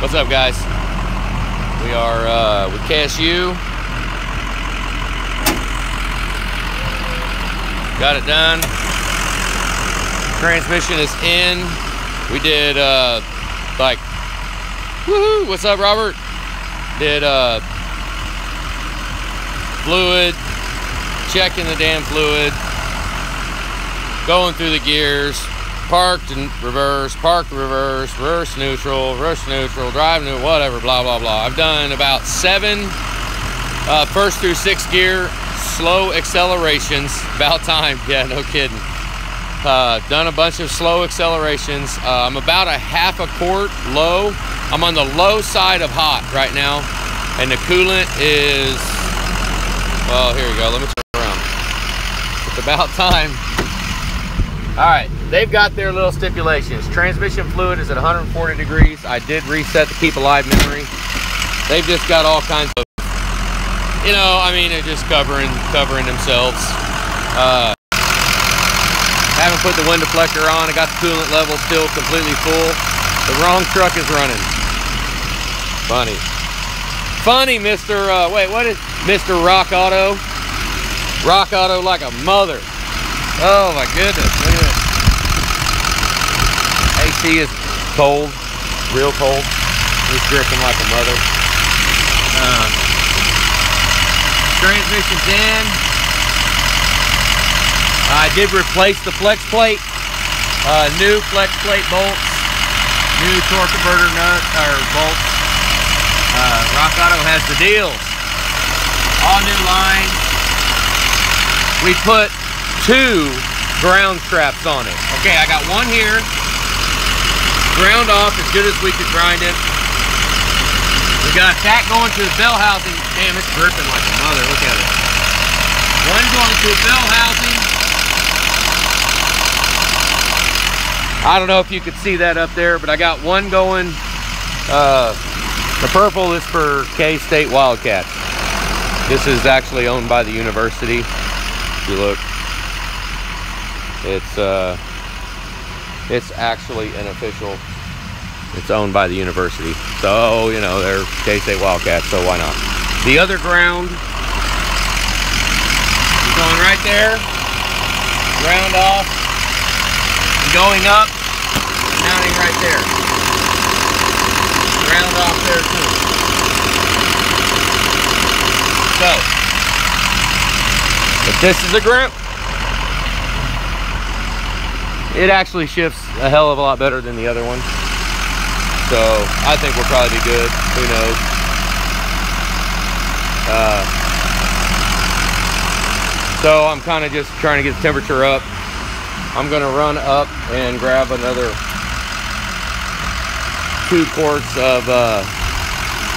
What's up, guys? We are with KSU. Got it done. Transmission is in. We did like, woohoo! What's up, Robert? Did fluid, checking the damn fluid, going through the gears. Parked and reverse, parked, reverse, reverse neutral, drive neutral, whatever, blah, blah, blah. I've done about 7 first through 6th gear slow accelerations. About time, yeah, no kidding. Done a bunch of slow accelerations. I'm about a half a quart low. I'm on the low side of hot right now. And the coolant is, well, here we go. Let me turn around. It's about time. All right, they've got their little stipulations. Transmission fluid is at 140 degrees. I did reset to keep alive memory. They've just got all kinds of, you know, I mean, they're just covering themselves. Haven't put the wind deflector on. I got the coolant level still completely full. The wrong truck is running. Funny. Funny, Mr. Wait, what is Mr. Rock Auto? Rock Auto like a mother. Oh my goodness, look at this. AC is cold, real cold. He's dripping like a mother. Transmission's in. I did replace the flex plate. New flex plate bolts. New torque converter nut or bolts. Rock Auto has the deals. All new line. We put 2 ground straps on it. Okay, I got one here. Ground off as good as we could grind it. We got that going to the bell housing. Damn, it's dripping like a mother. Look at it. One going to the bell housing. I don't know if you could see that up there, but I got one going. The purple is for K-State Wildcats. This is actually owned by the university. If you look. It's actually an official, it's owned by the university. So, you know, they're K-State Wildcats, so why not? The other ground is going right there, ground off, and going up, mounting right there. Ground off there too. So, if this is the ground, it actually shifts a hell of a lot better than the other one. So I think we'll probably be good. Who knows? So I'm kind of just trying to get the temperature up. I'm gonna run up and grab another 2 quarts of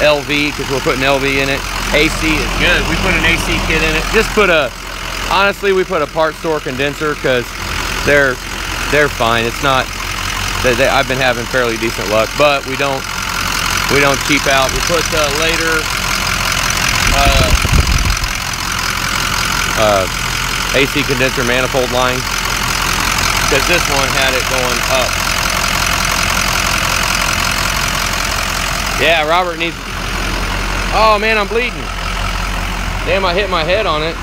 LV because we're putting LV in it. AC is good. We put an AC kit in it. Just put a, honestly, we put a part store condenser because they're fine. It's not, I've been having fairly decent luck, but we don't cheap out. We put later AC condenser manifold line because this one had it going up. Yeah, Robert needs, oh man, I'm bleeding. Damn, I hit my head on it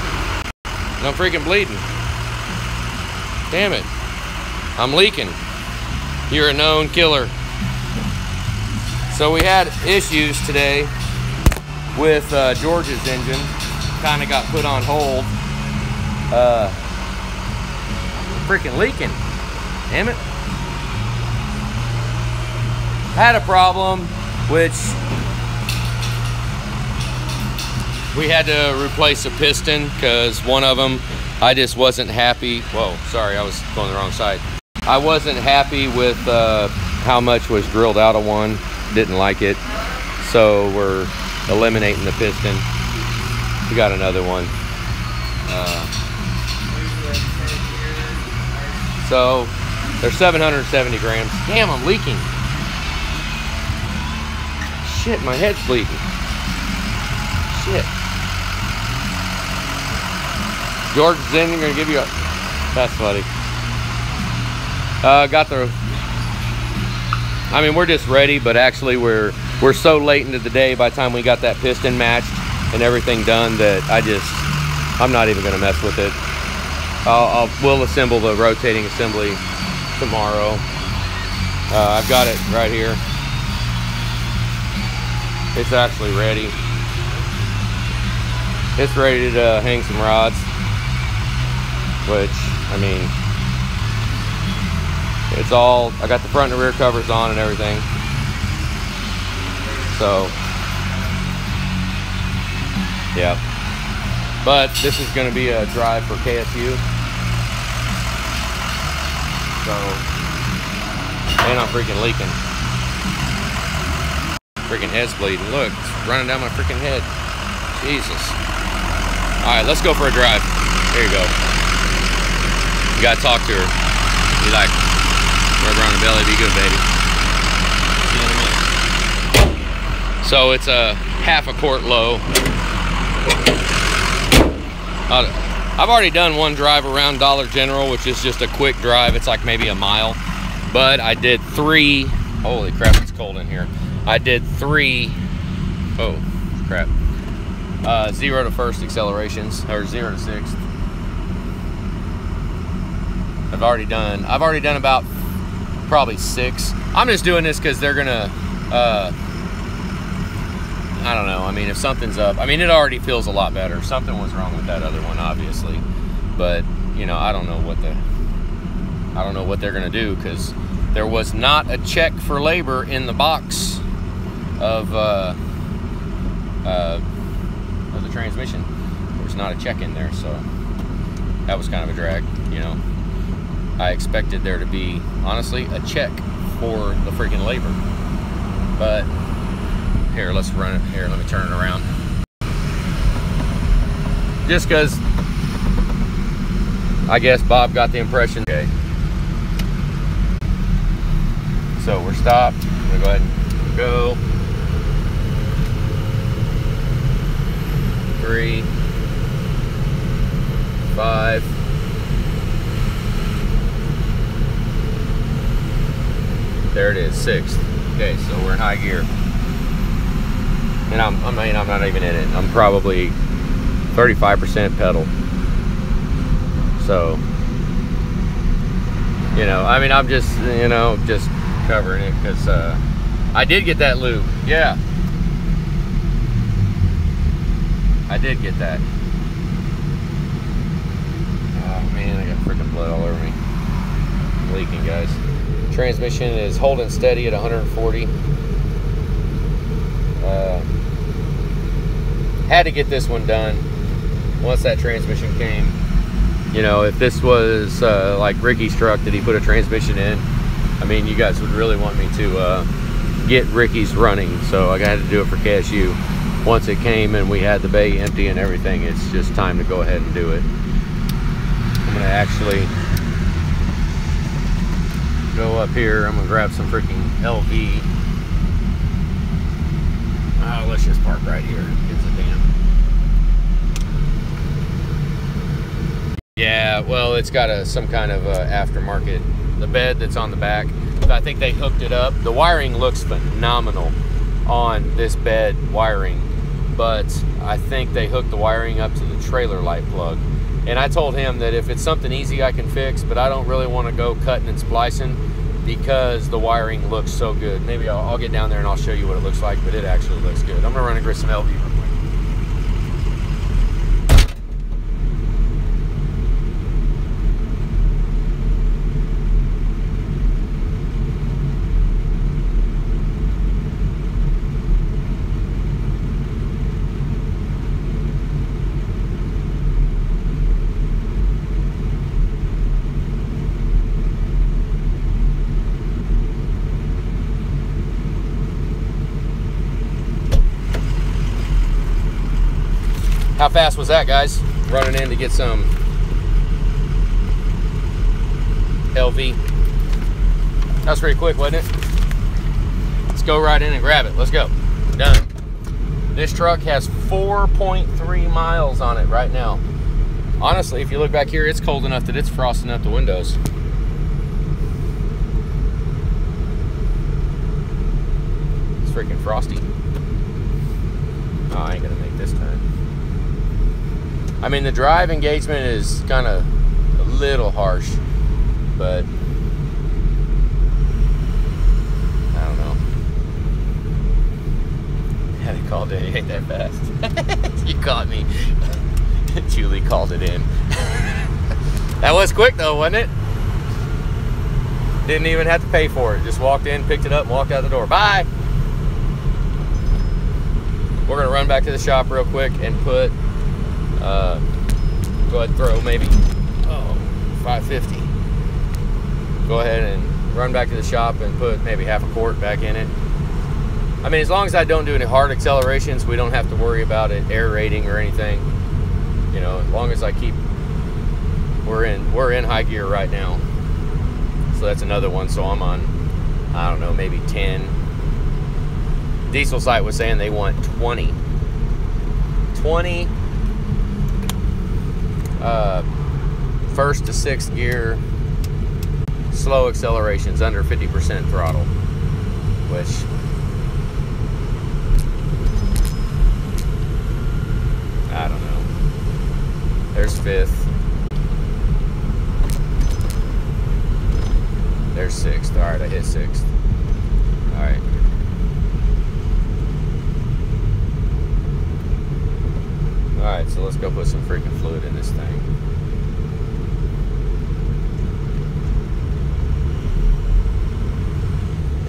and I'm freaking bleeding. Damn it. I'm leaking. You're a known killer. So we had issues today with George's engine. Kind of got put on hold. Freaking leaking. Damn it. Had a problem, which we had to replace a piston because one of them, I just wasn't happy. Whoa, sorry, I was going the wrong side. I wasn't happy with how much was drilled out of one. Didn't like it. So we're eliminating the piston. We got another one. So they're 770 grams. Damn, I'm leaking. Shit, my head's bleeding. Shit. George's engine gonna give you a, that's funny. Got the, I mean, we're just ready, but actually we're we're so late into the day by the time we got that piston matched and everything done that I'm not even gonna mess with it. We'll assemble the rotating assembly tomorrow. I've got it right here. It's actually ready. It's ready to hang some rods, which, I mean, it's all, I got the front and rear covers on and everything. So, yeah. But this is going to be a drive for KSU. So, and I'm freaking leaking. Freaking head's bleeding. Look, it's running down my freaking head. Jesus. Alright, let's go for a drive. There you go. You gotta talk to her. Be like, rub around the belly, be good, baby. See you in a minute. So it's a half a quart low. I've already done one drive around Dollar General, which is just a quick drive. It's like maybe a mile. But I did 3, holy crap, it's cold in here. I did 3, oh crap, 0 to first accelerations, or 0 to sixth. I've already done about probably 6. I'm just doing this because they're gonna, I don't know, I mean, if something's up, I mean, it already feels a lot better. Something was wrong with that other one, obviously, but, you know, I don't know what they're gonna do, because there was not a check for labor in the box of the transmission. There was not a check in there, so that was kind of a drag, you know. I expected there to be, honestly, a check for the freaking labor. But here, let's run it. Here, let me turn it around. Just because I guess Bob got the impression. Okay. So we're stopped. I'm gonna go ahead and go. 3, 5. There it is, 6th. Okay, so we're in high gear. And I'm not even in it. I'm probably 35% pedal. So, you know, I mean, I'm just, you know, just covering it because I did get that lube. Yeah. I did get that. Oh man, I got freaking blood all over me. I'm leaking, guys. Transmission is holding steady at 140. Had to get this one done once that transmission came. You know, if this was like Ricky's truck that he put a transmission in, I mean, you guys would really want me to get Ricky's running, so I had to do it for KSU. Once it came and we had the bay empty and everything, it's just time to go ahead and do it. I'm gonna actually go up here. I'm gonna grab some freaking LV. Oh, let's just park right here. It's a damn. Yeah, well, it's got some kind of aftermarket. The bed that's on the back, I think they hooked it up. The wiring looks phenomenal on this bed wiring, but I think they hooked the wiring up to the trailer light plug. And I told him that if it's something easy I can fix, but I don't really want to go cutting and splicing because the wiring looks so good. Maybe I'll get down there and I'll show you what it looks like, but it actually looks good. I'm gonna run and grab some LV real quick. How fast was that, guys? Running in to get some LV. That was pretty quick, wasn't it? Let's go right in and grab it. Let's go. Done. This truck has 4.3 miles on it right now. Honestly, if you look back here, it's cold enough that it's frosting up the windows. It's freaking frosty. Oh, I ain't gonna make this turn. I mean, the drive engagement is kind of a little harsh, but I don't know. Had it called in. It ain't that fast. You caught me. Julie called it in. That was quick though, wasn't it? Didn't even have to pay for it. Just walked in, picked it up, and walked out the door. Bye. We're gonna run back to the shop real quick and put, go ahead and throw maybe, $5.50. Go ahead and run back to the shop and put maybe half a quart back in it. I mean, as long as I don't do any hard accelerations, we don't have to worry about it aerating or anything. You know, as long as I keep, we're in high gear right now. So that's another one. So I'm on, I don't know, maybe 10. Diesel site was saying they want 20. 20 first to sixth gear slow accelerations under 50% throttle, which I don't know. There's fifth. There's sixth. All right, I hit sixth. All right. All right, so let's go put some freaking fluid in this thing.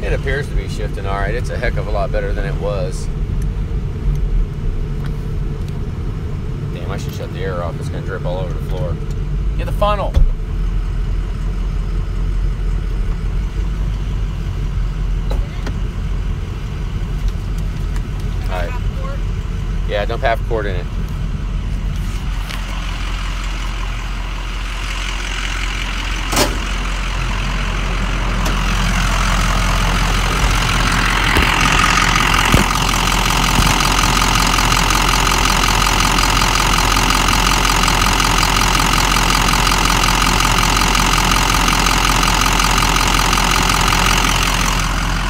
It appears to be shifting all right. It's a heck of a lot better than it was. Damn, I should shut the air off. It's gonna drip all over the floor. Get the funnel. All right. Yeah, dump half a quart in it.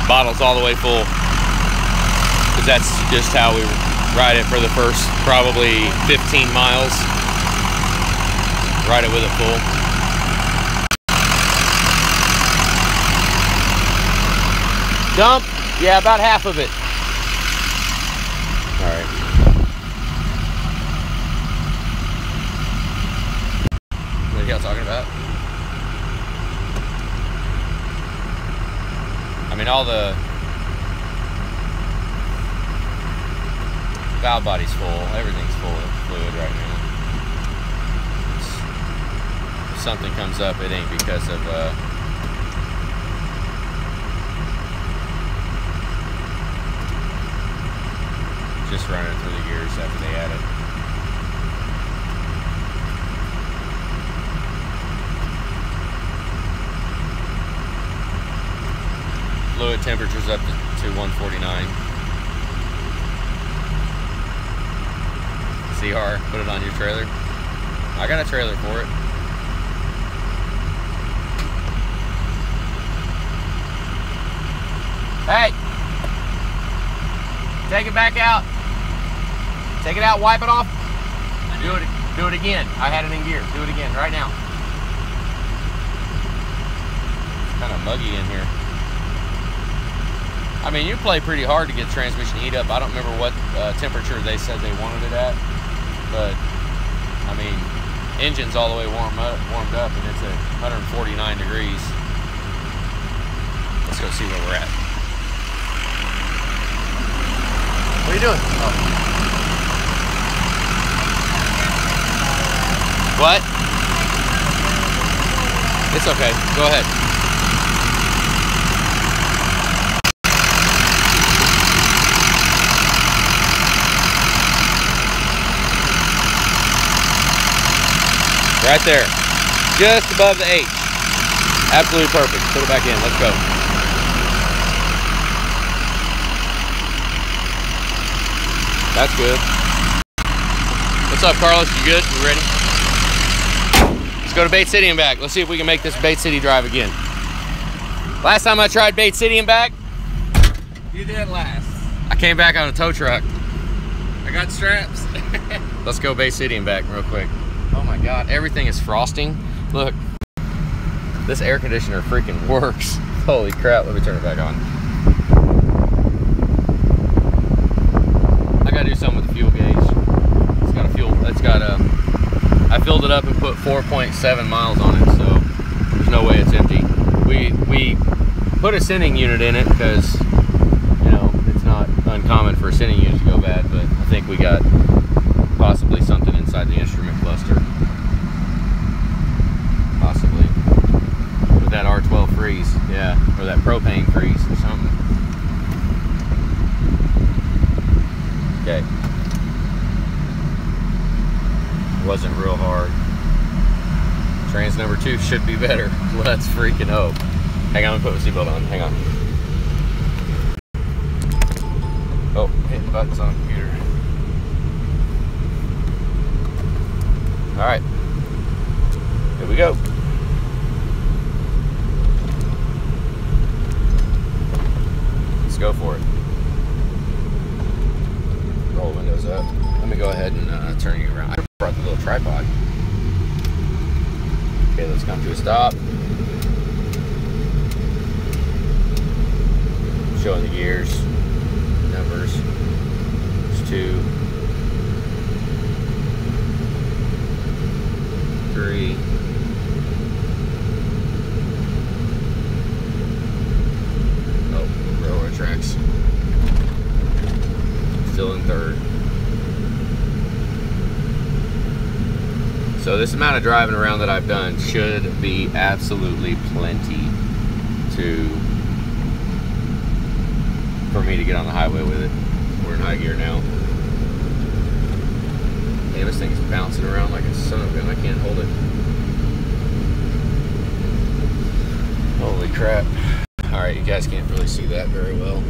Bottle's all the way full, because that's just how we ride it for the first probably 15 miles. Ride it with it full. Dump, yeah, about half of it. All right. What are y'all talking about? I mean, all the valve body's full. Everything's full of fluid right now. If something comes up, it ain't because of just running through the gears after they add it. Fluid temperature's up to 149. CR, put it on your trailer. I got a trailer for it. Hey! Take it back out. Take it out, wipe it off. Do it again. I had it in gear. Do it again right now. It's kind of muggy in here. I mean, you play pretty hard to get transmission heat up. I don't remember what temperature they said they wanted it at, but I mean, engine's all the way warmed up, and it's at 149 degrees. Let's go see where we're at. What are you doing? Oh. What? It's okay. Go ahead. Right there, just above the H. Absolutely perfect. Put it back in. Let's go. That's good. What's up, Carlos? You good? You ready? Let's go to Bait City and back. Let's see if we can make this Bait City drive again. Last time I tried Bait City and back, you did last. I came back on a tow truck. I got straps. Let's go Bay City and back real quick. Oh my God, everything is frosting. Look, this air conditioner freaking works. Holy crap, let me turn it back on. I gotta do something with the fuel gauge. It's got a fuel, I filled it up and put 4.7 miles on it, so there's no way it's empty. We put a sending unit in it because, you know, it's not uncommon for a sending unit to go bad, but I think we got possibly something inside the instrument cluster. Possibly. With that R12 freeze, yeah, or that propane freeze or something. Okay. Wasn't real hard. Trans number 2 should be better. Let's freaking hope. Hang on, put my seatbelt on. Hang on. Oh, hit the buttons on the computer. Alright. Here we go. Let's go for it. Roll the windows up. Let me go ahead and turn you around. I brought the little tripod. Okay, let's come to a stop. Showing the gears, numbers. There's 2, 3. Oh, railroad tracks. Still in 3rd. So this amount of driving around that I've done should be absolutely plenty for me to get on the highway with it. We're in high gear now. Damn, this thing is bouncing around like a son of a gun. I can't hold it. Holy crap. Alright, you guys can't really see that very well.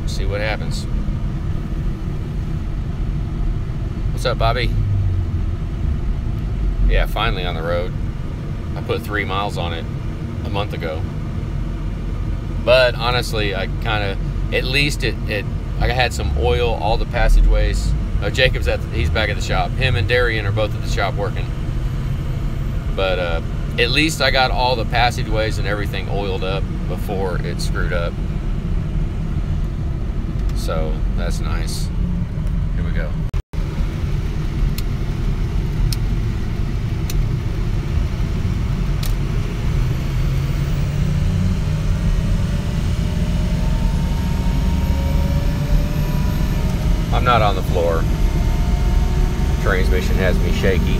Let's see what happens. What's up, Bobby? Yeah, finally on the road. I put 3 miles on it a month ago. But honestly, I kind of, at least I had some oil, all the passageways. Jacob's he's back at the shop. Him and Darian are both at the shop working. But at least I got all the passageways and everything oiled up before it screwed up. So that's nice. Here we go. I'm not on the floor. Transmission has me shaky.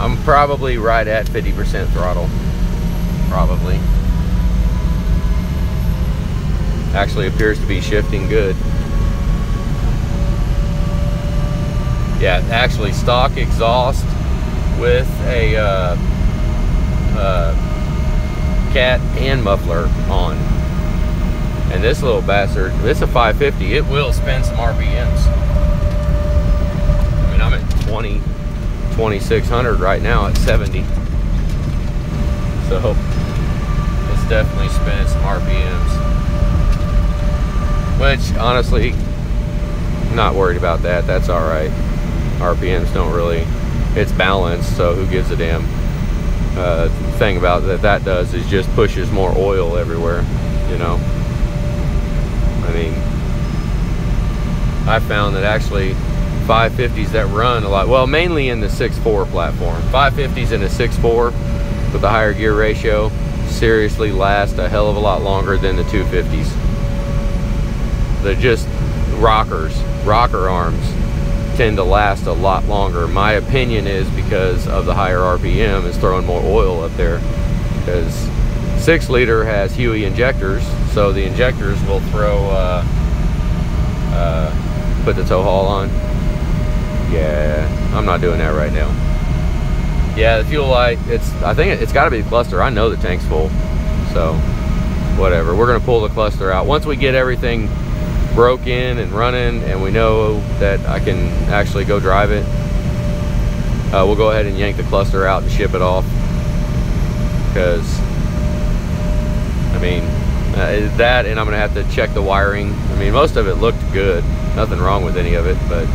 I'm probably right at 50% throttle. Probably. Actually appears to be shifting good. Yeah, actually stock exhaust with a cat and muffler on. And this little bastard, this is a 550, it will spin some RPMs. I mean, I'm at 2600 right now at 70. So, it's definitely spinning some RPMs. Which, honestly, I'm not worried about that. That's alright. RPMs don't really, it's balanced, so who gives a damn. The thing about that does is just pushes more oil everywhere, you know. I mean, I found that actually 550s that run a lot, well, mainly in the 6.4 platform. 550s in a 6.4 with a higher gear ratio seriously last a hell of a lot longer than the 250s. They're just rocker arms tend to last a lot longer. My opinion is because of the higher RPM is throwing more oil up there, because 6 liter has Huey injectors, so the injectors will throw put the tow haul on. Yeah, I'm not doing that right now. Yeah, the fuel light, I think it's got to be the cluster. I know the tank's full, so whatever. We're gonna pull the cluster out once we get everything broke in and running and we know that I can actually go drive it. We'll go ahead and yank the cluster out and ship it off. because I mean that, and I'm gonna have to check the wiring. I mean, most of it looked good, nothing wrong with any of it, but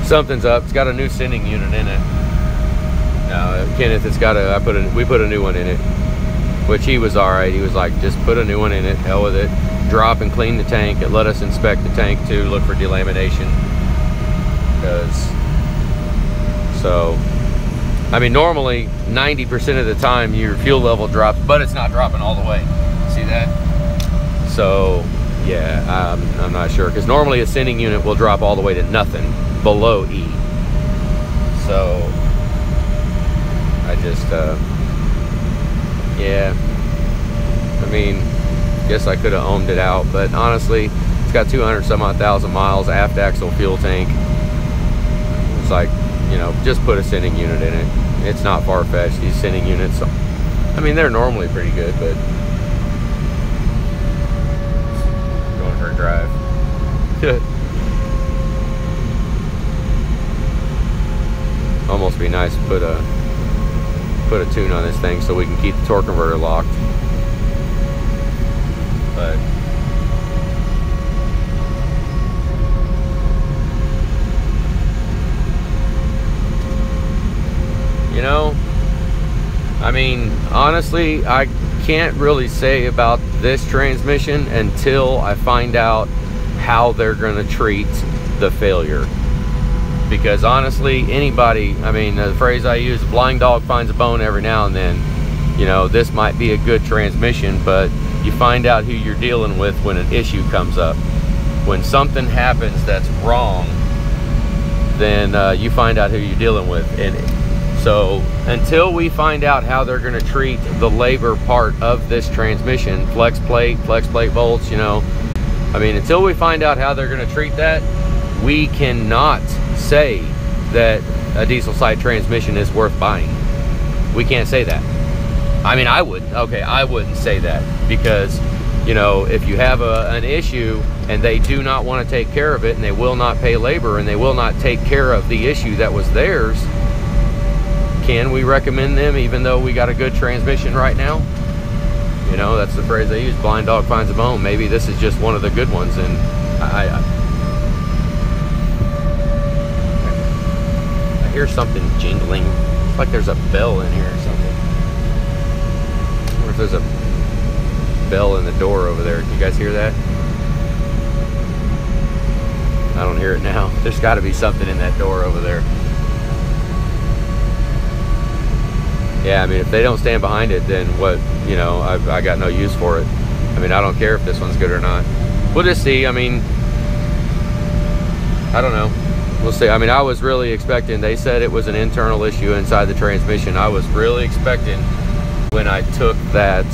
something's up. It's got a new sending unit in it. Kenneth, it's got a, we put a new one in it, which he was all right. He was like, just put a new one in it, hell with it. Drop and clean the tank. It let us inspect the tank too, look for delamination. So, I mean, normally 90% of the time your fuel level drops, but it's not dropping all the way. See that? So, yeah, I'm not sure, because normally a sending unit will drop all the way to nothing below E. So, I just, yeah, I mean, guess I could have ohmed it out, but honestly, it's got 200 some odd thousand miles, aft axle fuel tank. It's like, you know, just put a sending unit in it. It's not far-fetched. These sending units, I mean, they're normally pretty good, but going for a drive. Almost be nice to put a tune on this thing so we can keep the torque converter locked. But you know, I mean, honestly, I can't really say about this transmission until I find out how they're going to treat the failure. Because honestly, anybody, I mean, the phrase I use, blind dog finds a bone every now and then. You know, this might be a good transmission, but you find out who you're dealing with when an issue comes up. When something happens that's wrong, then you find out who you're dealing with. And so until we find out how they're going to treat the labor part of this transmission, flex plate bolts, you know, I mean, until we find out how they're going to treat that, we cannot say that a diesel side transmission is worth buying. We can't say that. I mean, I wouldn't say that, because, you know, if you have an issue and they do not want to take care of it, and they will not pay labor, and they will not take care of the issue that was theirs, can we recommend them even though we got a good transmission right now? You know, that's the phrase they use, blind dog finds a bone. Maybe this is just one of the good ones, and I hear something jingling. It's like there's a bell in here or something. I wonder if there's a bell in the door over there. Can you guys hear that? I don't hear it now. There's got to be something in that door over there. Yeah, I mean, if they don't stand behind it, then what, you know, I got no use for it. I mean, I don't care if this one's good or not. We'll just see. I mean, I don't know. We'll see. I mean, I was really expecting, they said it was an internal issue inside the transmission. I was really expecting, when I took that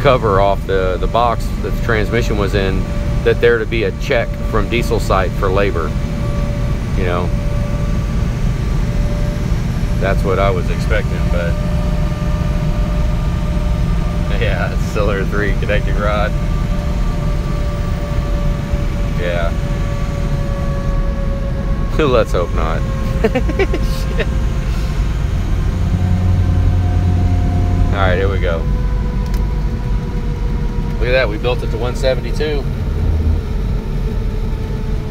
cover off the box that the transmission was in, that there to be a check from Diesel Site for labor. You know, that's what I was expecting, but yeah, it's Cylinder 3 connecting rod. Yeah. Let's hope not. Shit. All right, here we go. Look at that, we built it to 172.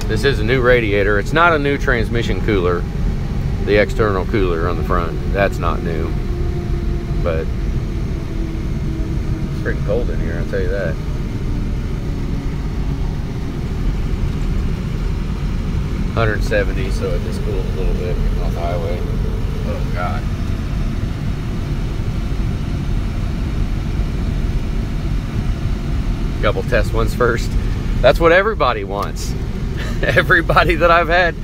This is a new radiator. It's not a new transmission cooler. The external cooler on the front, that's not new. But it's freaking cold in here, I'll tell you that. $170, so it just cooled a little bit off the highway. Oh God. Couple test ones first. That's what everybody wants. Everybody that I've had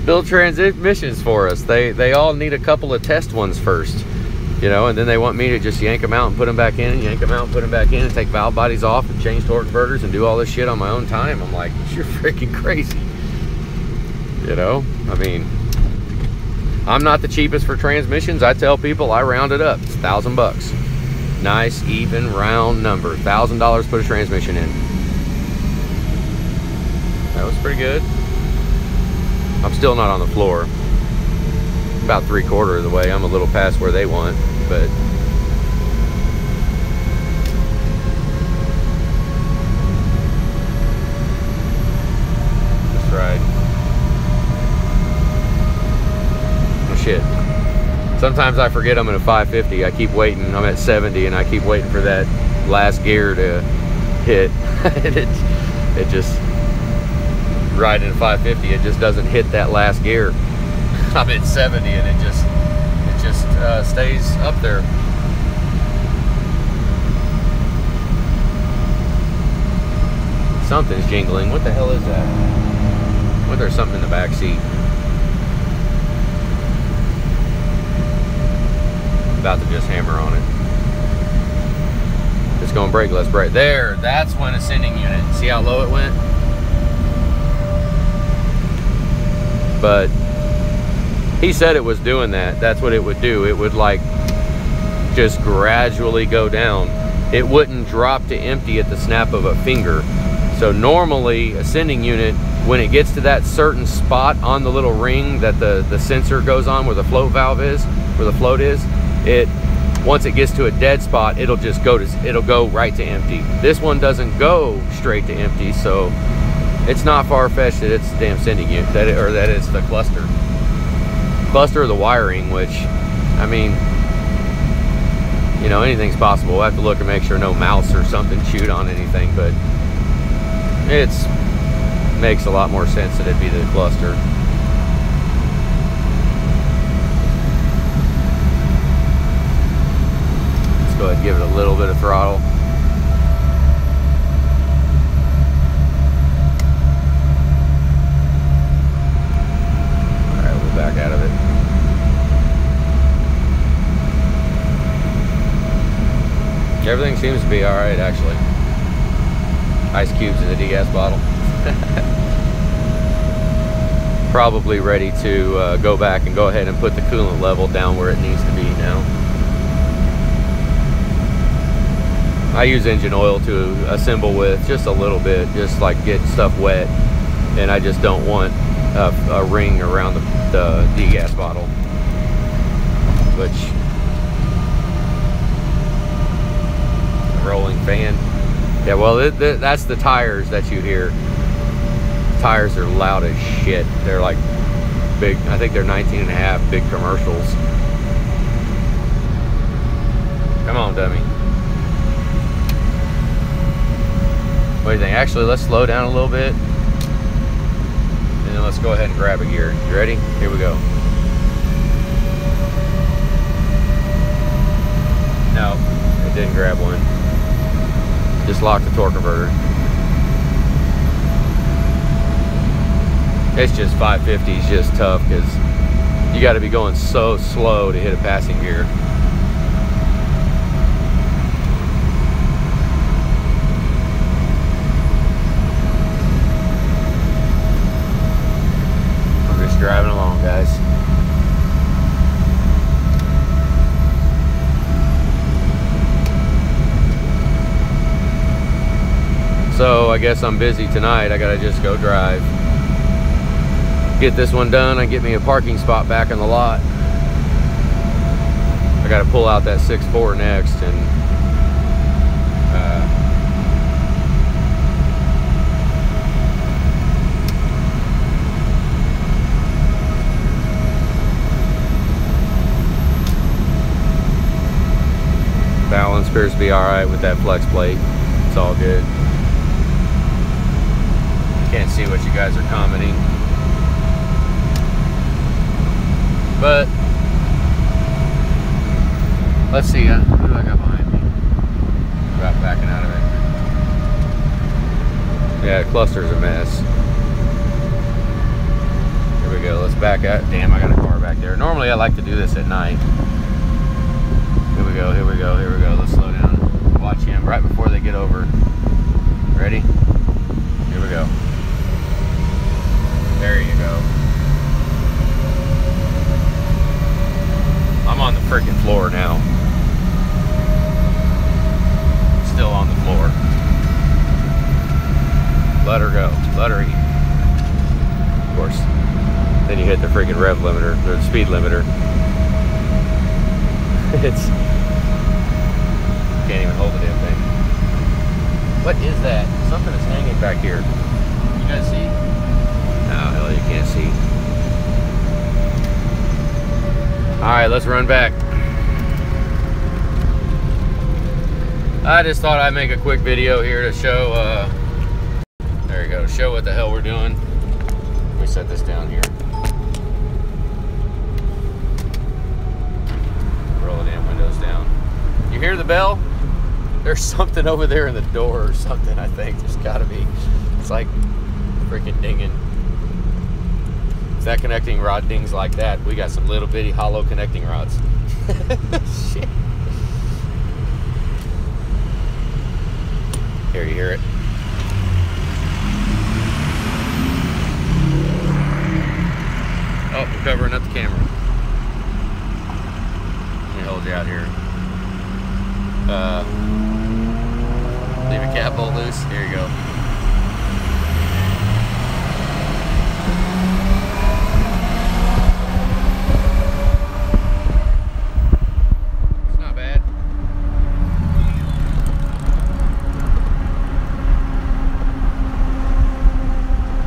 build transmissions for us, they all need a couple of test ones first, you know, and then they want me to just yank them out and put them back in, and yank them out and put them back in, and take valve bodies off and change torque converters and do all this shit on my own time. I'm like, you're freaking crazy. You know, I mean, I'm not the cheapest for transmissions. I tell people I round it up. It's $1,000. Nice, even, round number. $1,000 put a transmission in. That was pretty good. I'm still not on the floor. About 3/4 of the way. I'm a little past where they want, but shit. Sometimes I forget I'm at a 550. I keep waiting. I'm at 70 and I keep waiting for that last gear to hit. it just, riding at 550, it just doesn't hit that last gear. I'm at 70 and it just stays up there. Something's jingling. What the hell is that? What, there's something in the back seat. About to just hammer on it. It's going to brake. Let's brake. There. That's when ascending unit. See how low it went? But he said it was doing that. That's what it would do. It would like just gradually go down. It wouldn't drop to empty at the snap of a finger. So normally ascending unit, when it gets to that certain spot on the little ring that the sensor goes on where the float valve is, where the float is, once it gets to a dead spot, it'll go right to empty. This one doesn't go straight to empty, so it's not far-fetched that it's the damn sending unit, that it's the cluster of the wiring, which, I mean, you know, anything's possible. We'll have to look and make sure no mouse or something chewed on anything, but it makes a lot more sense that it'd be the cluster. Let's go ahead and give it a little bit of throttle. Alright, we'll back out of it. Everything seems to be alright, actually. Ice cubes in the degas bottle. Probably ready to go back and go ahead and put the coolant level down where it needs to be now. I use engine oil to assemble with, just a little bit, just like get stuff wet, and I just don't want a ring around the degas bottle, which, rolling fan. Yeah, well, that's the tires that you hear. Tires are loud as shit. They're like big, I think they're 19.5 big commercials. Come on, dummy. What do you think? Actually, let's slow down a little bit, and then let's go ahead and grab a gear. You ready? Here we go. No, it didn't grab one. Just lock the torque converter. It's just 550 is just tough because you got to be going so slow to hit a passing gear. I'm just driving along, guys. So I guess I'm busy tonight. I gotta just go drive. Get this one done and get me a parking spot back in the lot. I gotta pull out that 6.4 next and balance appears to be alright with that flex plate. It's all good. Can't see what you guys are commenting, but let's see. Who do I got behind me? About backing out of it. Yeah, the cluster's a mess. Here we go. Let's back out. Damn, I got a car back there. Normally I like to do this at night. Here we go. Here we go. Here we go. Let's slow down. Watch him right before they get over. Ready? Here we go. There you go. I'm on the freaking floor now. Still on the floor. Let her go. Let her eat. Of course. Then you hit the freaking rev limiter, or the speed limiter. It's... Can't even hold the damn thing. What is that? Something is hanging back here. You guys see? Oh, hell, you can't see. All right, let's run back. I just thought I'd make a quick video here to show, there you go, show what the hell we're doing. Let me set this down here. Roll the damn windows down. You hear the bell? There's something over there in the door or something, I think. There's gotta be. It's like freaking dinging. If that connecting rod dings like that, we got some little bitty hollow connecting rods. Shit. Here, you hear it? Oh, we're covering up the camera. Let me hold you out here. Leave a cap bolt loose. Here you go. It's not bad.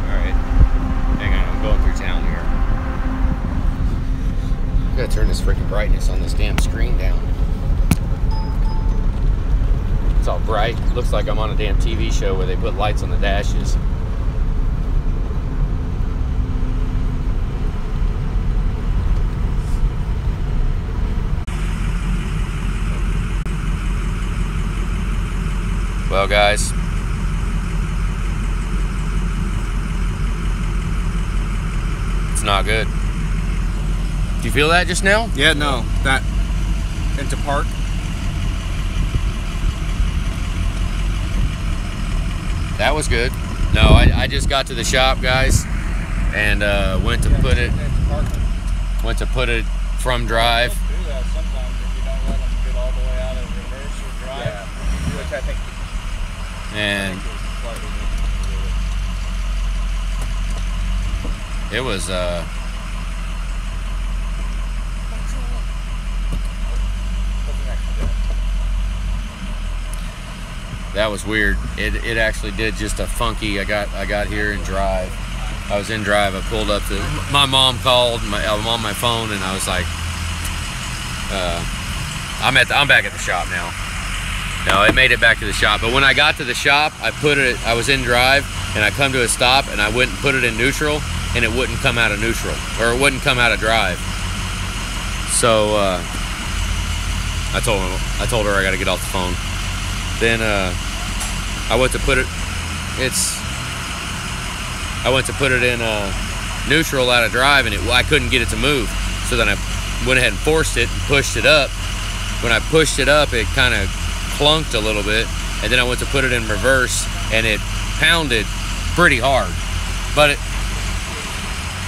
Alright. Hang on, I'm going through town here. I gotta turn this freaking brightness on this damn screen down. It's all bright. Looks like I'm on a damn TV show where they put lights on the dashes. Well, guys, it's not good. Do you feel that just now? Yeah, no. That into park. That was good. No, I just got to the shop, guys, and went to put it from drive. Do that sometimes if you don't let them get all the way out of reverse or drive. Yeah. Which I think. And it was that was weird. It actually did just a funky. I got here in drive. I was in drive. I pulled up to my mom called. I'm on my phone, and I was like, I'm back at the shop now. No, it made it back to the shop. But when I got to the shop, I was in drive, and I come to a stop, and I went and put it in neutral, and it wouldn't come out of neutral, or it wouldn't come out of drive. So I told her I got to get off the phone. Then I went to put it. I went to put it in neutral out of drive, and I couldn't get it to move. So then I went ahead and forced it and pushed it up. When I pushed it up, it kind of clunked a little bit, and then I went to put it in reverse, and it pounded pretty hard. But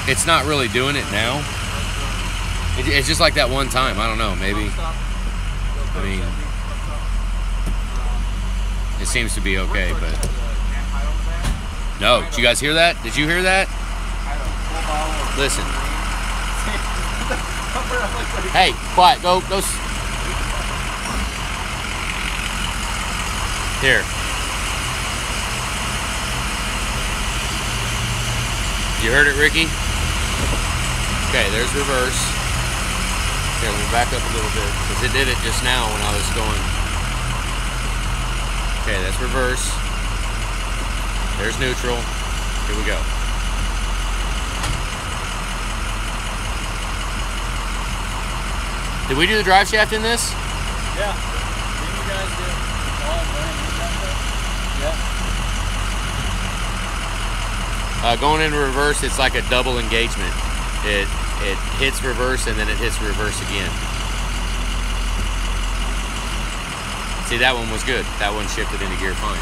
it's not really doing it now. It's just like that one time. I don't know. Maybe. I mean. It seems to be okay, but no. Did you guys hear that? Did you hear that? Listen. Hey, quiet. Go. Here. You heard it, Ricky? Okay, there's reverse. Okay, let me back up a little bit because it did it just now when I was going. Okay, that's reverse. There's neutral. Here we go. Did we do the drive shaft in this? Yeah. Didn't you guys do Yeah. Going into reverse, it's like a double engagement. It hits reverse and then it hits reverse again. See, that one was good. That one shifted into gear fine.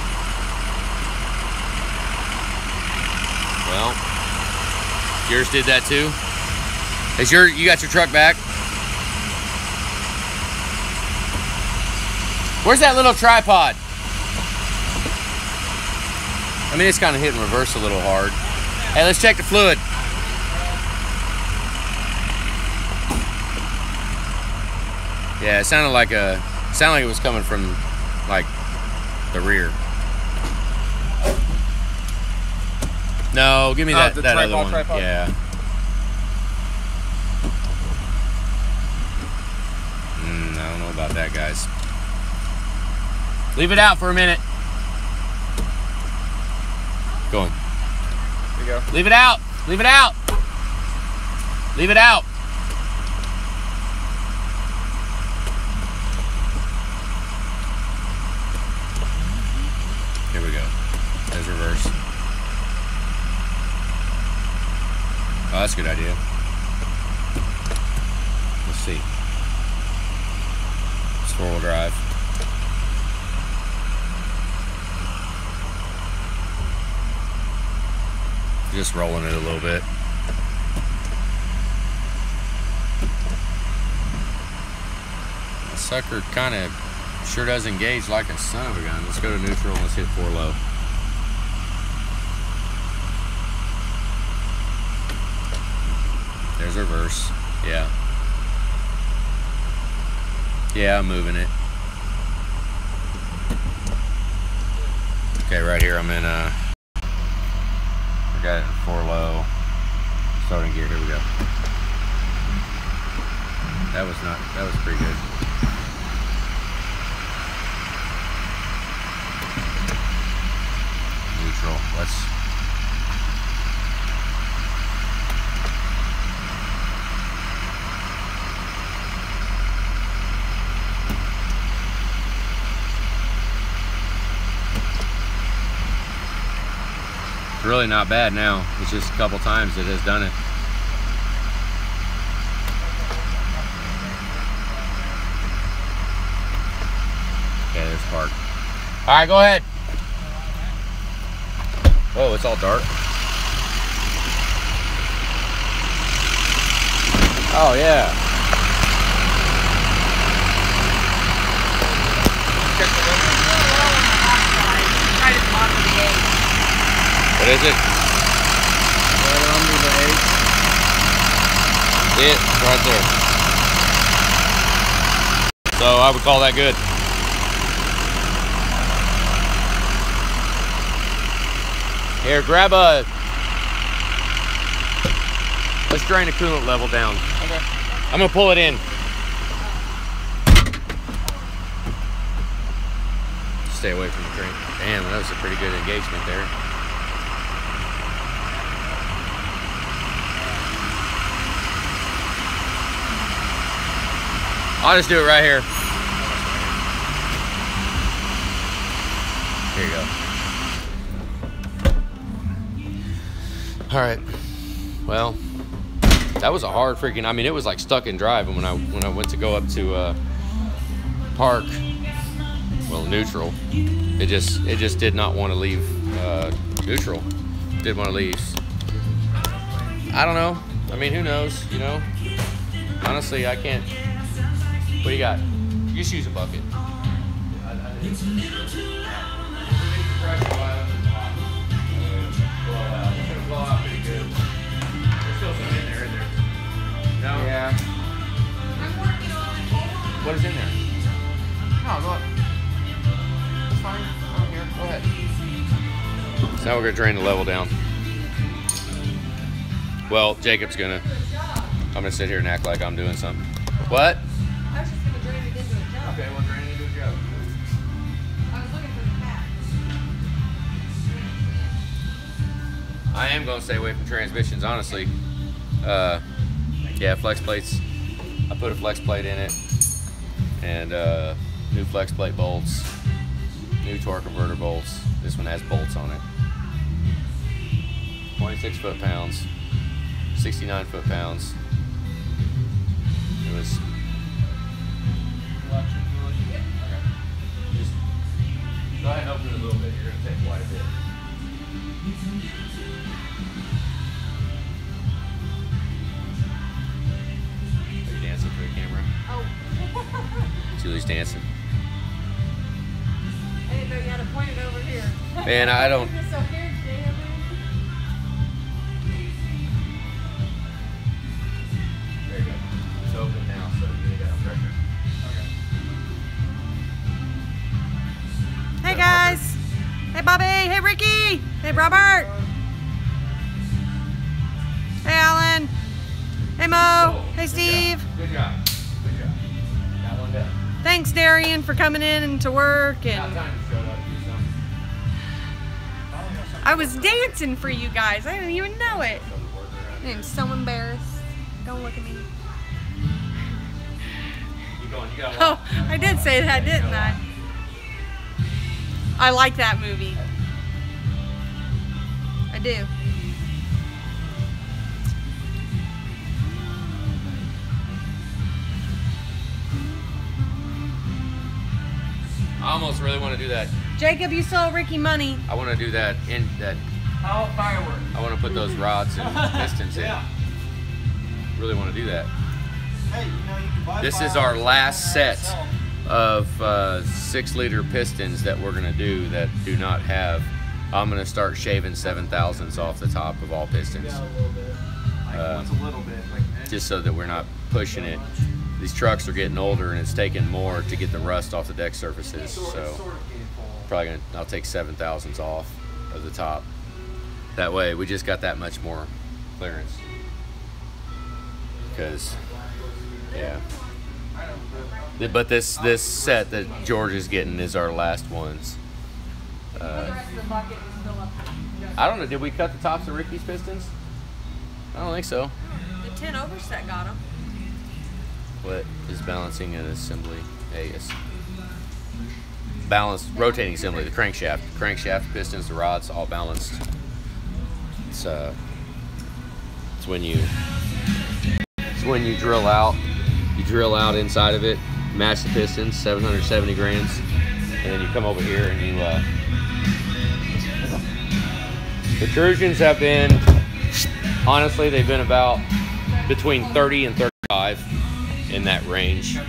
Well, yours did that too. You got your truck back? Where's that little tripod? I mean, it's kind of hitting reverse a little hard. Hey, let's check the fluid. Yeah, it sounded like it was coming from like the rear. No, give me that other one. Tripod. Yeah. know about that, guys. Leave it out for a minute. Going. There you go. Leave it out. Leave it out. Leave it out. Here we go. There's reverse. Oh, that's a good idea. Let's see. It's 4-wheel drive. Just rolling it a little bit. The sucker kind of sure does engage like a son of a gun. Let's go to neutral and let's hit 4 low. There's reverse. Yeah. Yeah, I'm moving it. Okay, right here I'm in I got it in 4 low. Starting gear, here we go. That was pretty good. Neutral, let's. It's really not bad now. It's just a couple times it has done it. Okay, there's park. All right, go ahead. Oh, it's all dark. Oh, yeah. What is it? Right under the 8. See it? Right there. So I would call that good. Here, grab a... Let's drain the coolant level down. Okay. I'm gonna pull it in. Stay away from the drain. Damn, that was a pretty good engagement there. I'll just do it right here. Here you go. All right. Well, that was a hard freaking. I mean, it was like stuck in drive. And when I went to go up to park, well, neutral, it just did not want to leave neutral. Didn't want to leave. I don't know. I mean, who knows? You know. Honestly, I can't. What do you got? You just use a bucket. No? Yeah. What is in there? No, look. It's fine. I'm here. Go ahead. So now we're gonna drain the level down. Well, Jacob's gonna. I'm gonna sit here and act like I'm doing something. What? I was just going to drain it into a jug. Okay, well, drain it into a jug. I was looking for the facts. I am gonna stay away from transmissions, honestly. Yeah, flex plates. I put a flex plate in it, and new flex plate bolts, new torque converter bolts. This one has bolts on it. 26 foot-pounds, 69 foot-pounds. It was. Just go ahead and open it a little bit. You're gonna take quite a bit. Are you dancing for the camera? Oh. Julie's dancing. I didn't know you had to point it over here. Man, I don't. It's so weird, damn. There you go. It's open now, so you got pressure. Hey guys. Hey Bobby. Hey Ricky. Hey Robert. Hey Alan. Hey Mo. Oh, Hey Steve. Good job. Good job. Got one done. Thanks, Darian, for coming in to work. And I was dancing for you guys. I didn't even know it. I'm so embarrassed. Don't look at me. Oh, I did say that, didn't I? I like that movie. I do. I almost really want to do that. Jacob, you saw Ricky money. I want to do that in that. Oh, fireworks. I want to put those rods and pistons in. Really want to do that. Hey, you know, you can buy This is our last set of 6-liter pistons that we're gonna do that do not have. I'm gonna start shaving 7,000s off the top of all pistons. a little bit. Like, what's a little bit? Like, Just so that we're not pushing it. These trucks are getting older and it's taking more to get the rust off the deck surfaces. So probably I'll take 7,000s off of the top. That way we just got that much more clearance. Because, yeah. But this set that George is getting is our last ones. I don't know, did we cut the tops of Ricky's pistons? I don't think so. The 10 overset got him. What is balancing and assembly? Yes. Balanced rotating assembly, the crankshaft, pistons, the rods, all balanced. It's when you drill out. You drill out inside of it, match the pistons, 770 grams, and then you come over here and you protrusions have been, honestly, they've been about between 30 and 35 in that range.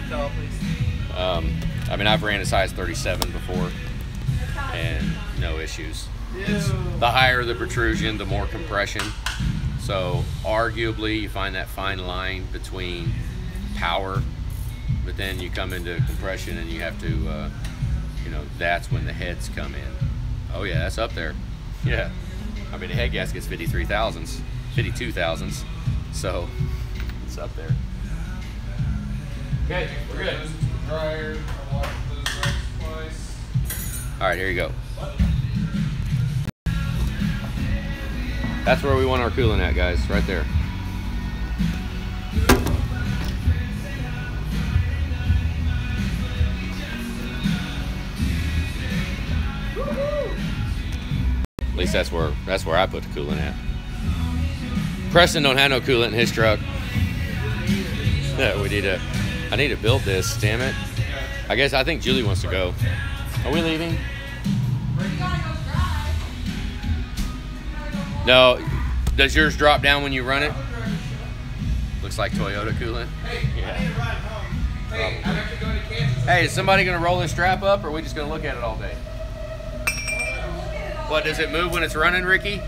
I mean, I've ran as high as 37 before and no issues. The higher the protrusion, the more compression. So arguably you find that fine line between power, but then you come into compression and you have to, you know, that's when the heads come in. Oh yeah, that's up there. Yeah. I mean, the head gasket's 52 thousandths. So it's up there. Okay, we're good. dryer, I washed those racks twice. All right, here you go. That's where we want our coolant at, guys, right there. At least that's where I put the coolant at. Preston don't have no coolant in his truck. Yeah, I need to build this, damn it. I think Julie wants to go. Are we leaving? No. Does yours drop down when you run it? Looks like Toyota coolant. Yeah. Hey, is somebody gonna roll this strap up, or are we just gonna look at it all day? What, does it move when it's running, Ricky?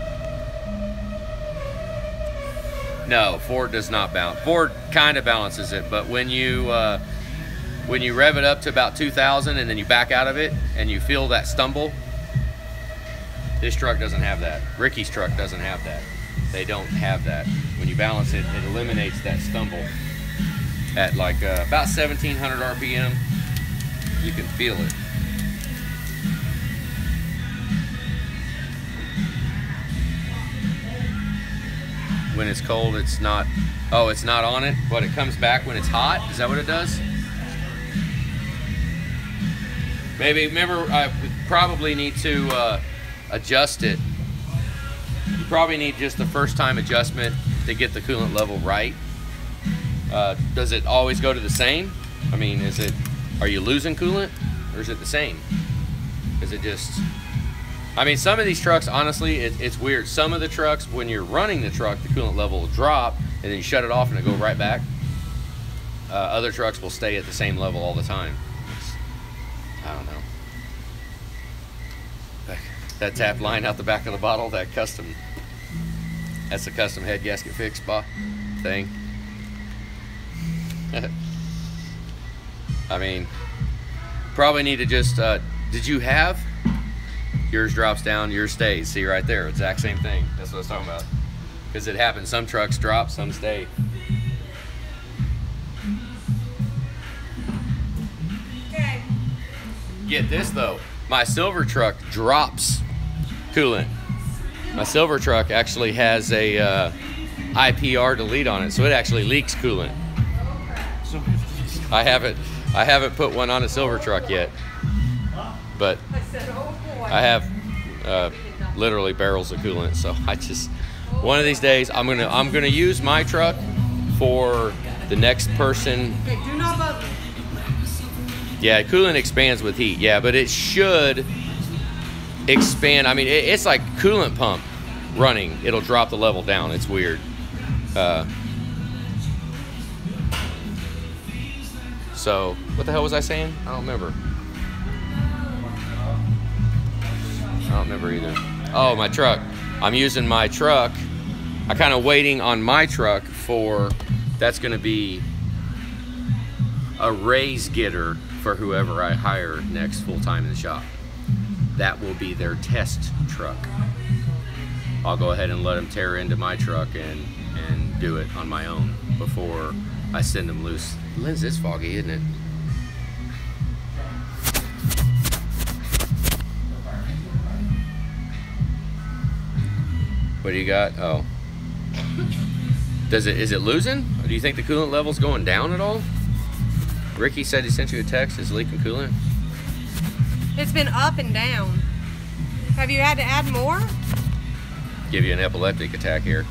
No, Ford does not balance. Ford kind of balances it, but when you rev it up to about 2,000 and then you back out of it and you feel that stumble, this truck doesn't have that. Ricky's truck doesn't have that. They don't have that. When you balance it, it eliminates that stumble. At like about 1,700 RPM, you can feel it. When it's cold, it's not, oh, it's not on it, but it comes back when it's hot? Is that what it does? Maybe, remember, I probably need to adjust it. You probably need just the first time adjustment to get the coolant level right. Does it always go to the same? I mean, are you losing coolant, or is it the same? Is it just, I mean, some of these trucks, honestly, it's weird. Some of the trucks, when you're running the truck, the coolant level will drop, and then you shut it off and it go right back. Other trucks will stay at the same level all the time. I don't know. That tap line out the back of the bottle, that's a custom head gasket fix thing. I mean, probably need to just, did you have? Yours drops down, yours stays. See right there, exact same thing. That's what I was talking about. Because it happens, some trucks drop, some stay. Get this though, my silver truck drops coolant. My silver truck actually has a IPR delete on it, so it actually leaks coolant. I haven't put one on a silver truck yet, but I have literally barrels of coolant. So I just, one of these days I'm gonna use my truck for the next person. Okay, do not bother. Yeah, coolant expands with heat. Yeah, but it should expand. I mean, it's like coolant pump running. It'll drop the level down. It's weird. So what the hell was I saying? I don't remember. I don't remember either. Oh, my truck. I'm using my truck. I'm kind of waiting on my truck for, that's going to be a raise getter for whoever I hire next full-time in the shop. That will be their test truck. I'll go ahead and let them tear into my truck and do it on my own before I send them loose. Lens is foggy, isn't it? What do you got? Oh. Is it losing? Or do you think the coolant level's going down at all? Ricky said he sent you a text. Is leaking coolant? It's been up and down. Have you had to add more? Give you an epileptic attack here.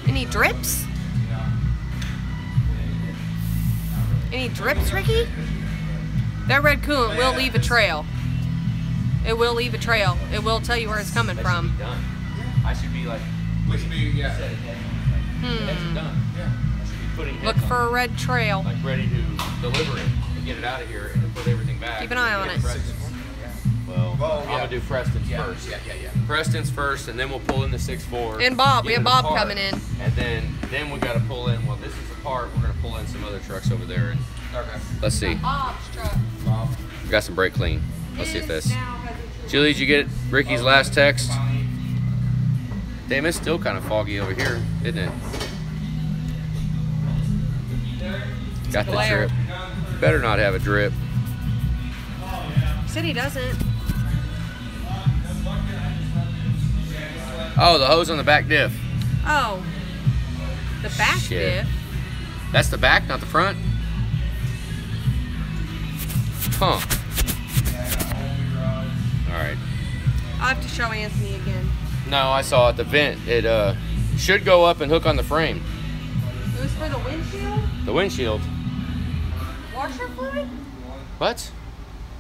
Any drips? Any drips, Ricky? That red coolant will leave a trail. It will leave a trail. It will tell you where it's coming from. I should be like, yeah. done. I should be putting Look for a red trail. like ready to deliver it and get it out of here and put everything back. Keep an eye on it. Well, Well, I'm yeah. gonna do Preston's first. Yeah. Preston's first, and then we'll pull in the 6.4. And Bob, we get have in the Bob part, coming in. And then we gotta pull in. Well, this is the part. We're gonna pull in some other trucks over there, and Okay. let's see. Bob's truck. Bob. We got some brake clean. Let's see if this. Julie, did you get Ricky's last text? Damn, it's still kind of foggy over here, isn't it? Got the Glare. drip. Better not have a drip. He said he doesn't. Oh, the hose on the back diff. Oh. The back Shit. diff. That's the back, not the front? Huh. Alright. I'll have to show Anthony again. No, I saw it. The vent, it should go up and hook on the frame. It was for the windshield? The windshield. Washer fluid? What?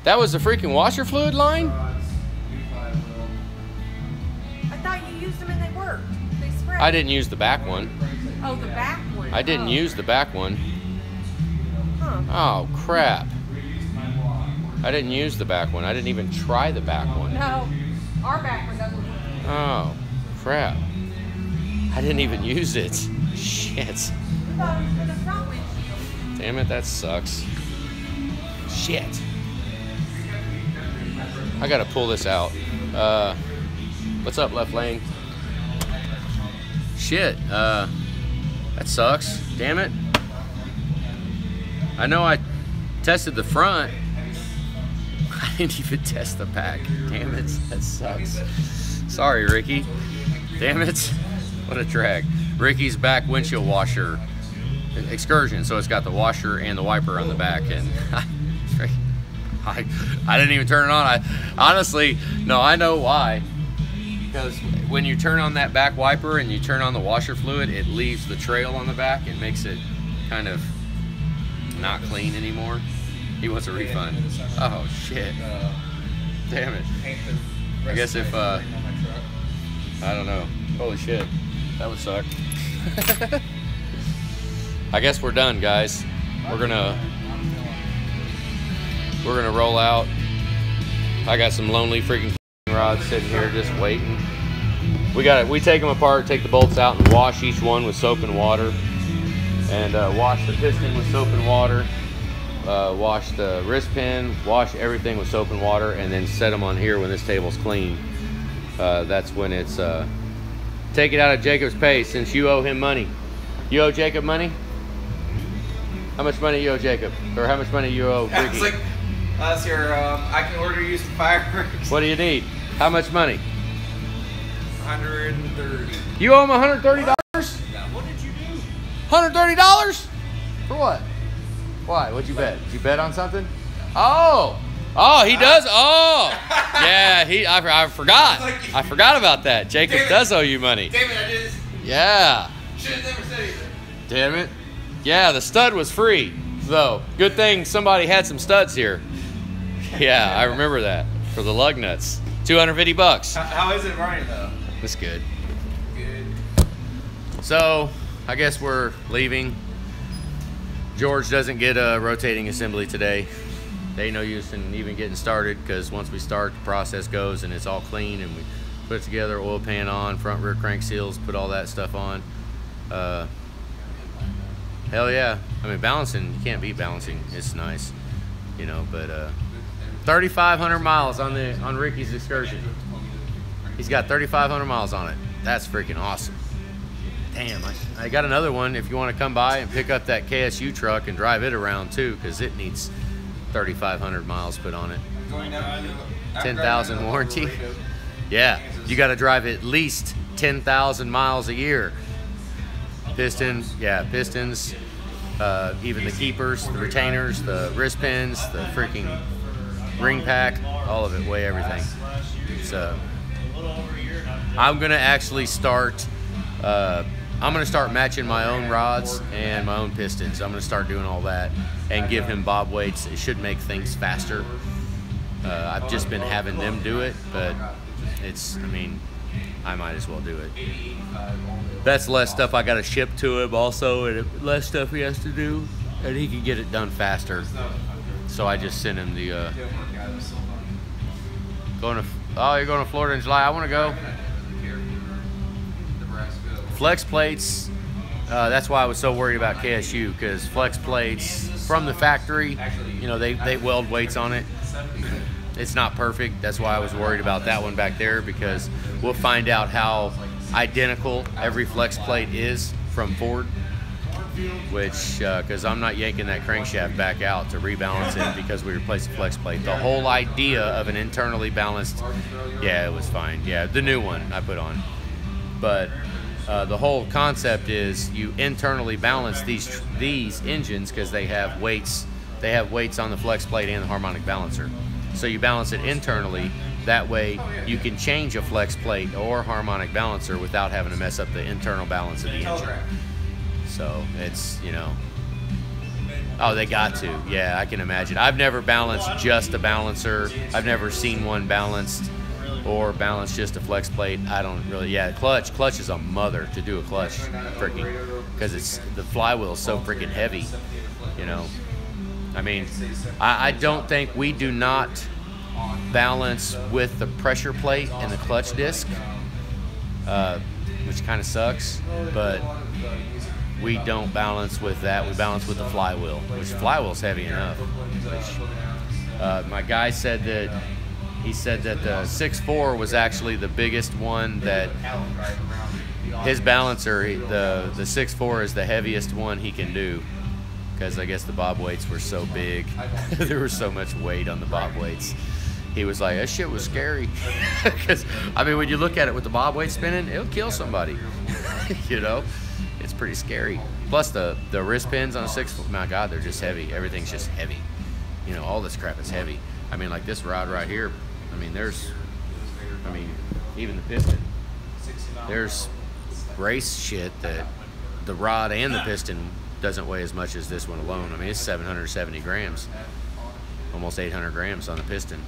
That was the freaking washer fluid line? I thought you used them and they worked. They spread. I didn't use the back one. Oh, the back one. I didn't use the back one. Huh. Oh, crap. I didn't use the back one. I didn't even try the back one. No. Our back one doesn't work. Oh, crap. I didn't even use it. Shit. We thought it was for the front windshield. Damn it, that sucks. Shit. I gotta pull this out. What's up, left lane? Shit, that sucks. Damn it. I know I tested the front. I didn't even test the back. Damn it, that sucks. Sorry, Ricky. Damn it. What a drag. Ricky's back windshield washer excursion, so it's got the washer and the wiper on the back, and I didn't even turn it on. I know why. Because when you turn on that back wiper and you turn on the washer fluid, it leaves the trail on the back and makes it kind of not clean anymore. He wants a refund. Oh shit. Damn it. I guess if I don't know. Holy shit. That would suck. I guess we're done, guys. We're gonna roll out. I got some lonely freaking rods sitting here just waiting. We take them apart, take the bolts out, and wash each one with soap and water, and wash the piston with soap and water, wash the wrist pin, wash everything with soap and water, and then set them on here when this table's clean. That's when it's take it out of Jacob's pay, since you owe him money. You owe Jacob money? How much money you owe Jacob? Or how much money you owe Ricky? It's like, let's hear, I can order you some fireworks. What do you need? How much money? 130. You owe him $130? What did you do? $130? For what? Why? What'd you bet? Did you bet on something? Oh! Oh, he does? Oh! Yeah, I forgot. I forgot about that. Jacob does owe you money. Damn it, I just Yeah. should have never said anything. Damn it. Yeah, the stud was free, though. Good thing somebody had some studs here. Yeah, I remember that. For the lug nuts. 250 bucks. How is it running, though? That's good. Good. So, I guess we're leaving. George doesn't get a rotating assembly today. They ain't no use in even getting started, because once we start, the process goes and it's all clean and we put it together, oil pan on, front rear crank seals, put all that stuff on. Hell yeah. I mean, balancing, you can't beat balancing. It's nice, you know, but 3,500 miles on Ricky's excursion. He's got 3,500 miles on it. That's freaking awesome. Damn, I got another one if you want to come by and pick up that KSU truck and drive it around too, because it needs 3,500 miles put on it. 10,000 warranty. Yeah, you got to drive at least 10,000 miles a year. Pistons, yeah, pistons, even the keepers, the retainers, the wrist pins, the freaking ring pack, all of it, weigh everything. So I'm gonna actually start. I'm gonna start matching my own rods and my own pistons. I'm gonna start doing all that and give him bob weights. It should make things faster. I've just been having them do it, but it's, I mean, I might as well do it. That's less stuff I gotta ship to him also, and less stuff he has to do, and he can get it done faster. So I just sent him the, oh, you're going to Florida in July? I wanna go. Flex plates, that's why I was so worried about KSU, because flex plates from the factory, you know, they weld weights on it. It's not perfect. That's why I was worried about that one back there, because we'll find out how identical every flex plate is from Ford, which, because I'm not yanking that crankshaft back out to rebalance it because we replaced the flex plate. The whole idea of an internally balanced, yeah, it was fine. Yeah, the new one I put on. But the whole concept is you internally balance these engines because they have weights. They have weights on the flex plate and the harmonic balancer. So you balance it internally. That way you can change a flex plate or harmonic balancer without having to mess up the internal balance of the engine. So it's, you know, oh, they got to. Yeah, I can imagine. I've never balanced just a balancer. I've never seen one balanced or balance just a flex plate. I don't really, yeah, clutch is a mother to do a clutch, freaking, because it's, the flywheel is so freaking heavy, you know. I mean, I don't think, we do not balance with the pressure plate and the clutch disc, which kind of sucks, but we don't balance with that. We balance with the flywheel, which flywheel's heavy enough. My guy said that, he said that the 6.4 was actually the biggest one, that his balancer, the 6.4 is the heaviest one he can do, because I guess the bob weights were so big. There was so much weight on the bob weights. He was like, that shit was scary. Because, I mean, when you look at it with the bob weight spinning, it'll kill somebody. You know? It's pretty scary. Plus the wrist pins on a 6.4, my God, they're just heavy. Everything's just heavy. You know, all this crap is heavy. I mean, like this rod right here, I mean, even the piston. There's race shit that the rod and the piston doesn't weigh as much as this one alone. I mean, it's 770 grams, almost 800 grams on the piston,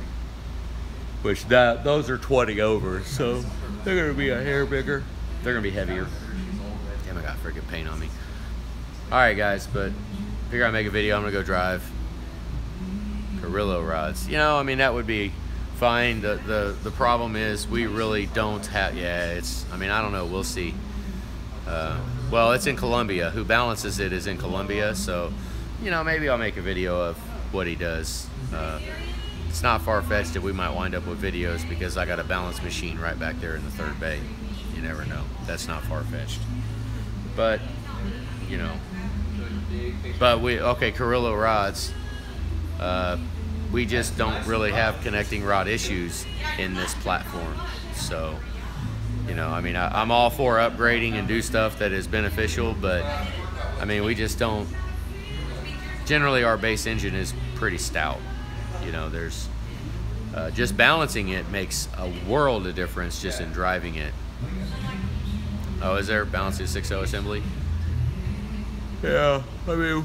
which those are 20 over, so they're gonna be a hair bigger. They're gonna be heavier. Damn, I got freaking paint on me. All right, guys, but figure I'd make a video. I'm gonna go drive Carrillo rods. You know, I mean, that would be fine. The problem is we really don't have, yeah, it's, I mean, I don't know, we'll see. Well, it's in Colombia. Who balances it is in Colombia, so, you know, maybe I'll make a video of what he does. It's not far-fetched that we might wind up with videos, because I got a balance machine right back there in the third bay. You never know. That's not far-fetched. But, you know, But okay, Carrillo rods. We just don't really have connecting rod issues in this platform. So, you know, I mean, I'm all for upgrading and do stuff that is beneficial, but I mean, we just don't. Generally, our base engine is pretty stout. You know, there's just balancing it makes a world of difference just in driving it. Oh, is there balancing 6.0 assembly? Yeah, I mean,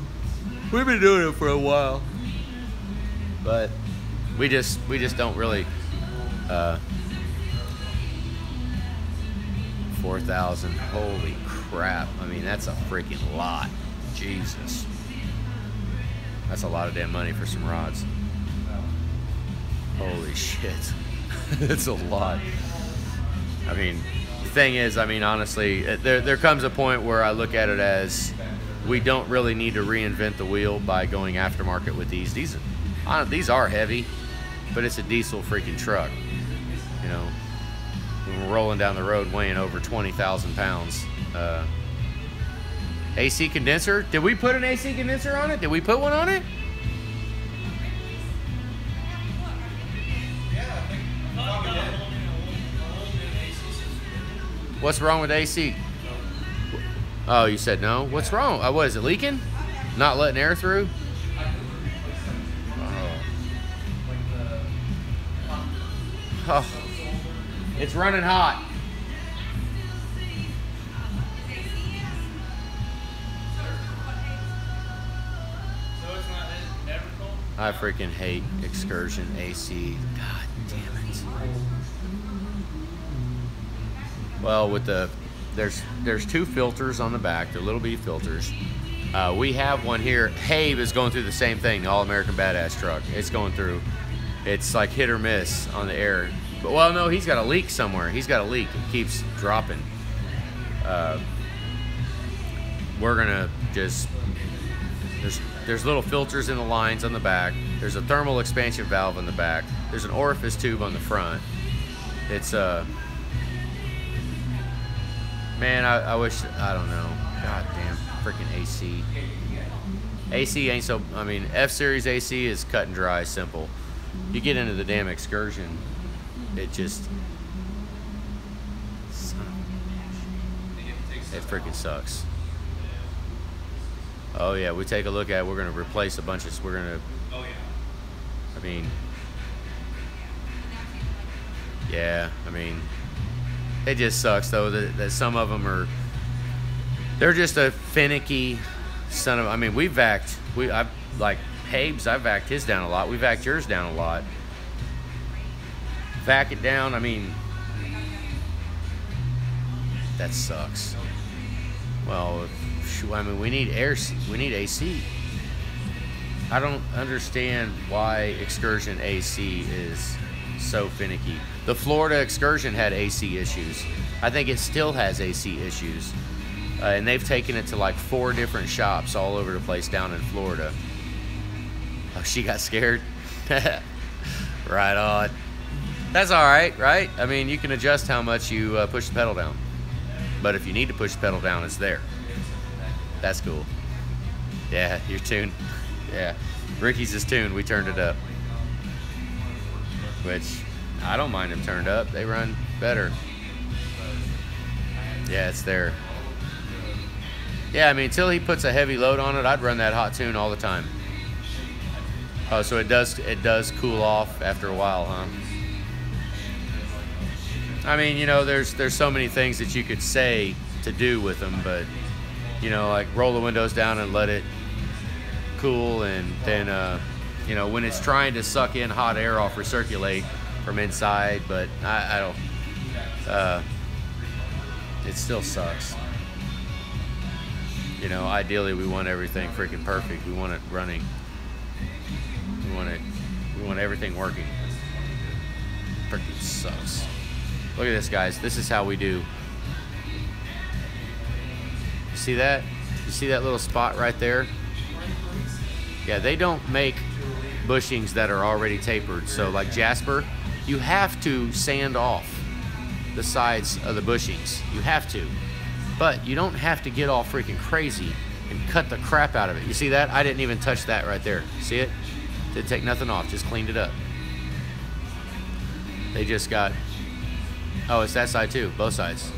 we've been doing it for a while, but we just don't really. 4,000. Holy crap! I mean, that's a freaking lot. Jesus, that's a lot of damn money for some rods. Holy shit, it's a lot. I mean, the thing is, I mean, honestly, there comes a point where I look at it as we don't really need to reinvent the wheel by going aftermarket with these. These are heavy, but it's a diesel freaking truck. You know, when we're rolling down the road weighing over 20,000 pounds. AC condenser? Did we put an AC condenser on it? Did we put one on it? What's wrong with AC? Oh, you said no? What's wrong? What is it, leaking? Not letting air through? Oh, it's running hot. I freaking hate Excursion AC. God damn it. Well, with there's two filters on the back. They're little bitty filters. We have one here. Habe is going through the same thing. The All-American Badass truck. It's going through. It's like hit or miss on the air. But, well, no, he's got a leak somewhere. He's got a leak. It keeps dropping. We're gonna just there's little filters in the lines on the back. There's a thermal expansion valve on the back. There's an orifice tube on the front. It's man, I wish, I don't know. God damn, freaking AC. AC ain't so, I mean, F-Series AC is cut and dry, simple. You get into the damn Excursion, it just, it freaking sucks. Oh yeah, we take a look at it, we're gonna replace a bunch of, I mean, yeah, I mean, it just sucks though that some of them are, they're just a finicky son of, I mean, I've like Habe's, I vacked his down a lot. We vacked yours down a lot. Vac it down, I mean, that sucks. Well, I mean, we need AC. I don't understand why Excursion AC is so finicky. The Florida Excursion had AC issues. I think it still has AC issues. And they've taken it to like 4 different shops all over the place down in Florida. Oh, she got scared? Right on. That's all right, right? I mean, you can adjust how much you push the pedal down. But if you need to push the pedal down, it's there. That's cool. Yeah, your tune. Yeah, Ricky's is tuned. We turned it up. Which, I don't mind them turned up. They run better. Yeah, it's there. Yeah, I mean, until he puts a heavy load on it, I'd run that hot tune all the time. Oh, so it does cool off after a while, huh? I mean, you know, there's so many things that you could say to do with them, but, you know, like roll the windows down and let it cool, and then, you know, when it's trying to suck in hot air, I'll recirculate from inside, but I don't, it still sucks. You know, ideally we want everything freaking perfect. We want it running. We want everything working. Freaking sucks. Look at this, guys. This is how we do. You see that? You see that little spot right there? Yeah, they don't make bushings that are already tapered. So like Jasper, you have to sand off the sides of the bushings. You have to. But you don't have to get all freaking crazy and cut the crap out of it. You see that? I didn't even touch that right there. See it? Didn't take nothing off, just cleaned it up. They just got, oh, it's that side too, both sides.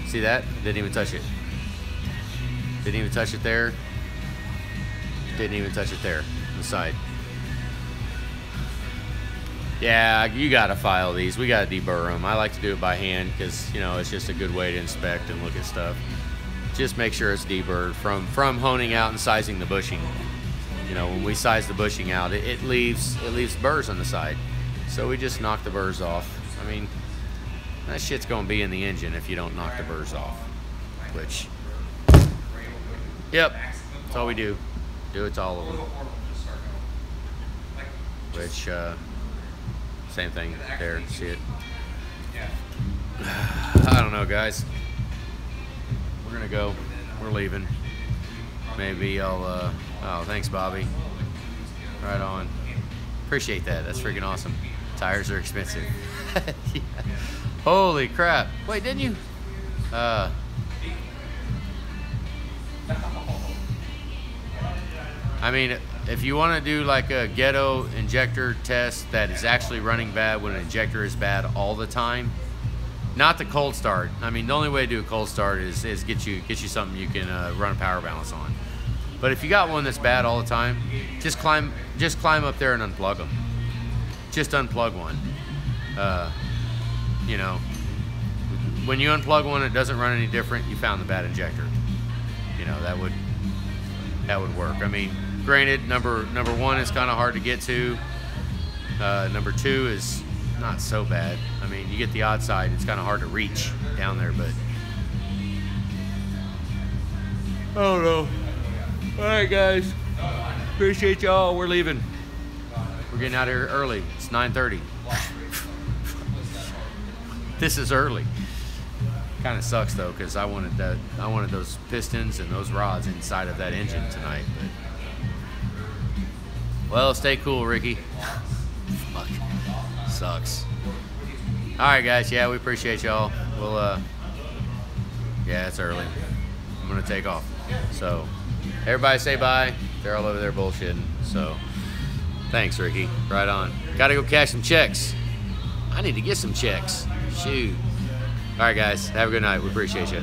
See that? Didn't even touch it. Didn't even touch it there. Didn't even touch it there, on the side. Yeah, you gotta file these. We gotta deburr them. I like to do it by hand because, you know, it's just a good way to inspect and look at stuff. Just make sure it's deburred from honing out and sizing the bushing. You know, when we size the bushing out, it leaves burrs on the side. So we just knock the burrs off. I mean, that shit's gonna be in the engine if you don't knock the burrs off. Which, yep, that's all we do. Do it to all of them. Which, same thing there, see it? I don't know, guys. We're gonna go. We're leaving. Maybe I'll, oh, thanks, Bobby. Right on. Appreciate that. That's freaking awesome. Tires are expensive. Yeah. Holy crap. Wait, didn't you? I mean, if you want to do like a ghetto injector test that is actually running bad when an injector is bad all the time, not the cold start. I mean, the only way to do a cold start is get you something you can run a power balance on. But if you got one that's bad all the time, just climb up there and unplug them. Just unplug one. You know, when you unplug one, it doesn't run any different. You found the bad injector. You know, that would work. I mean, granted, number one is kind of hard to get to. Number two is not so bad. I mean, you get the odd side, it's kind of hard to reach down there, but I don't know. All right, guys. Appreciate y'all. We're leaving. We're getting out of here early. It's 9:30. This is early. Kind of sucks though, because I wanted those pistons and those rods inside of that engine tonight. But well, stay cool, Ricky. Fuck. Sucks. All right, guys. Yeah, we appreciate y'all. We'll yeah, it's early. I'm gonna take off. So everybody say bye. They're all over there bullshitting. So thanks, Ricky. Right on. Gotta go cash some checks. I need to get some checks. Shoot. All right, guys. Have a good night. We appreciate you.